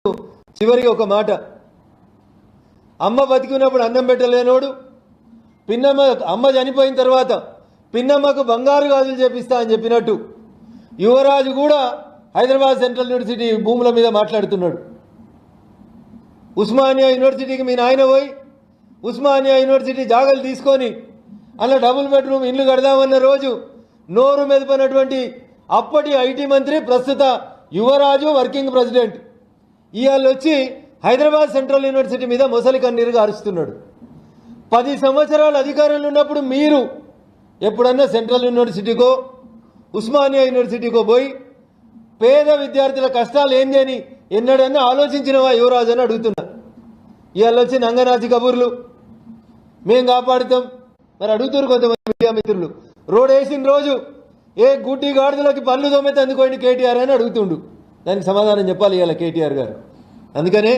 చివరికి ఒక మాట, అమ్మ బతికినప్పుడు అన్నం పెట్టలేనోడు పిన్నమ్మ అమ్మ చనిపోయిన తర్వాత పిన్నమ్మకు బంగారు గాజులు చేపిస్తా అని చెప్పినట్టు యువరాజు కూడా హైదరాబాద్ సెంట్రల్ యూనివర్సిటీ భూముల మీద మాట్లాడుతున్నాడు. ఉస్మానియా యూనివర్సిటీకి మీ నాయన పోయి ఉస్మానియా యూనివర్సిటీ జాగాలు తీసుకొని అలా డబుల్ బెడ్రూమ్ ఇల్లు కడదామన్న రోజు నోరు మెదపనటువంటి అప్పటి ఐటీ మంత్రి ప్రస్తుత యువరాజు వర్కింగ్ ప్రెసిడెంట్ ఇవాళ వచ్చి హైదరాబాద్ సెంట్రల్ యూనివర్సిటీ మీద మొసలి కన్నీరుగా అరుస్తున్నాడు. 10 సంవత్సరాలు అధికారంలో ఉన్నప్పుడు మీరు ఎప్పుడన్నా సెంట్రల్ యూనివర్సిటీకో ఉస్మానియా యూనివర్సిటీకో పోయి పేద విద్యార్థుల కష్టాలు ఏంది అని ఎన్నడన్నా ఆలోచించినవా యువరాజు అని అడుగుతున్నా. ఇవాళ వచ్చి నంగనాచి కబుర్లు మేం కాపాడుతాం. మరి అడుగుతారు కొంతమంది మీడియా మిత్రులు, రోడ్ వేసిన రోజు ఏ గుడ్డి గాడిదలకి పళ్ళు తోమైతే అందుకోండి కేటీఆర్ అని అడుగుతుండు. దానికి సమాధానం చెప్పాలి ఇవాళ కేటీఆర్ గారు. అందుకనే